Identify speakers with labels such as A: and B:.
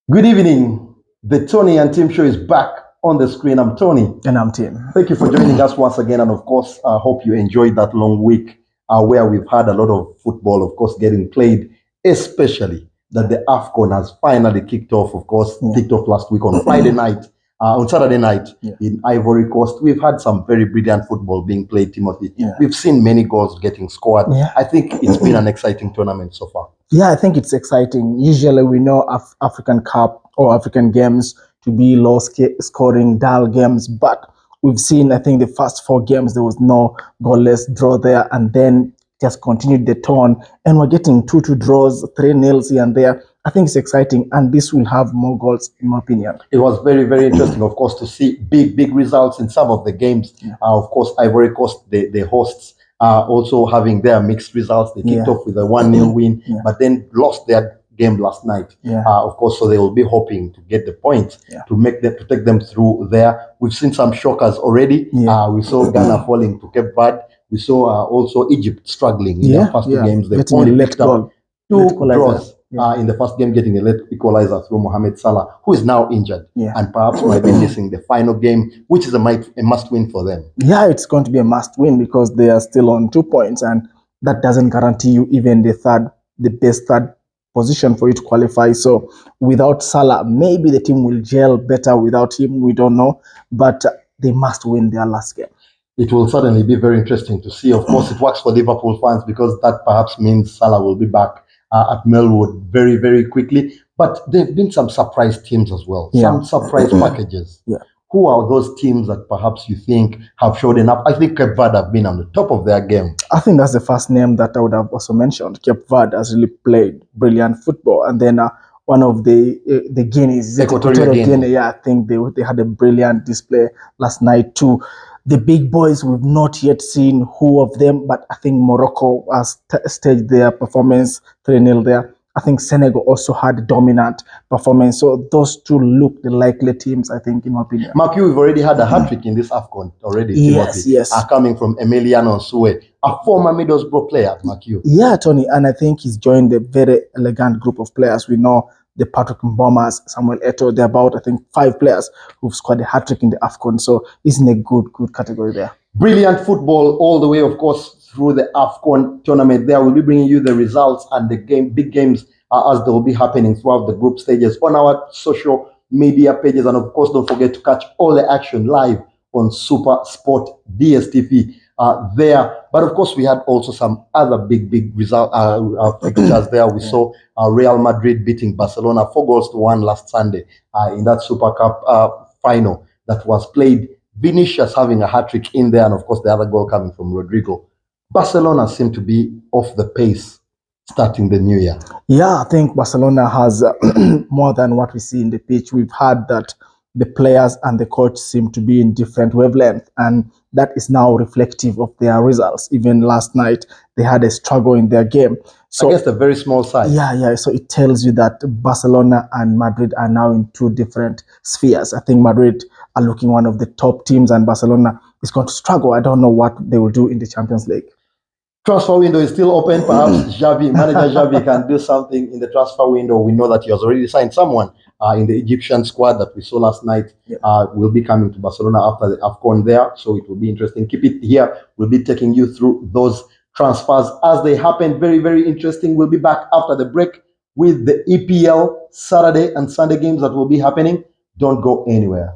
A: Good evening. The Tony and Tim show is back on the screen. I'm Tony.
B: And I'm Tim.
A: Thank you for joining us once again. And of course, I hope you enjoyed that long week where we've had a lot of football, of course, getting played, especially that the AFCON has finally kicked off, of course, kicked off last week on Friday night, on Saturday night in Ivory Coast. We've had some very brilliant football being played, Timothy. We've seen many goals getting scored. I think it's been an exciting tournament so far.
B: Yeah, I think it's exciting. Usually we know African Cup or African games to be low-scoring, dull games, but we've seen, I think, the first 4 games, there was no goalless draw there, and then just continued the tone, and we're getting 2-2 draws, 3-0 here and there. I think it's exciting, and this will have more goals, in my opinion.
A: It was very, very interesting, of course, to see big results in some of the games. Of course, Ivory Coast, the hosts, also having their mixed results. They kicked off with a 1-0 win, but then lost their game last night. Of course, so they will be hoping to get the points to take them through there. We've seen some shockers already. We saw Ghana falling to Cape Verde. We saw also Egypt struggling in their first 2 games. They only picked up 2 draws. In the first game, getting a late equalizer through Mohamed Salah, who is now injured and perhaps might be missing the final game, which is a must-win for them.
B: Yeah, it's going to be a must-win because they are still on 2 points, and that doesn't guarantee you even the best third position for you to qualify. So without Salah, maybe the team will gel better. Without him, we don't know, but they must win their last game.
A: It will certainly be very interesting to see. Of course, it works for Liverpool fans because that perhaps means Salah will be back at Melwood very quickly. But there have been some surprise teams as well, some surprise packages. Who are those teams that perhaps you think have showed enough? I think Cape Verde have been on the top of their game.
B: I think that's the first name that I would have also mentioned. Cape Verde has really played brilliant football. And then one of the Guineas,
A: Equatorial Guinea.
B: I think they had a brilliant display last night too. The big boys, we've not yet seen who of them, but I think Morocco has staged their performance 3-0 there. I think Senegal also had a dominant performance. So those 2 look the likely teams, I think, in my opinion.
A: Mark, we've already had a hat-trick in this AFCON already.
B: Yes.
A: Coming from Emiliano Nsue, a former Middlesbrough player, Mark.
B: Yeah, Tony, and I think he's joined a very elegant group of players. We know the Patrick Mbomas, Samuel Eto'o, they're about, I think, 5 players who've scored a hat-trick in the AFCON. So he's in a good category there.
A: Brilliant football all the way, of course, through the AFCON tournament. There we'll be bringing you the results and the big games as they will be happening throughout the group stages on our social media pages. And of course, don't forget to catch all the action live on Super Sport DSTV there. But of course, we had also some other big result fixtures there. We saw Real Madrid beating Barcelona 4-1 last Sunday in that Super Cup final that was played. Vinicius having a hat-trick in there, and of course the other goal coming from Rodrigo. Barcelona seem to be off the pace starting the new year.
B: Yeah, I think Barcelona has more than what we see in the pitch. We've heard that the players and the coach seem to be in different wavelength, and that is now reflective of their results. Even last night, they had a struggle in their game. So
A: against a very small side.
B: Yeah. So it tells you that Barcelona and Madrid are now in 2 different spheres. I think Madrid are looking one of the top teams, and Barcelona is going to struggle. I don't know what they will do in the Champions League.
A: Transfer window is still open. Perhaps manager Xavi can do something in the transfer window. We know that he has already signed someone in the Egyptian squad that we saw last night. Will be coming to Barcelona after the AFCON there. So it will be interesting. Keep it here. We'll be taking you through those transfers as they happen. Very interesting. We'll be back after the break with the EPL Saturday and Sunday games that will be happening. Don't go anywhere.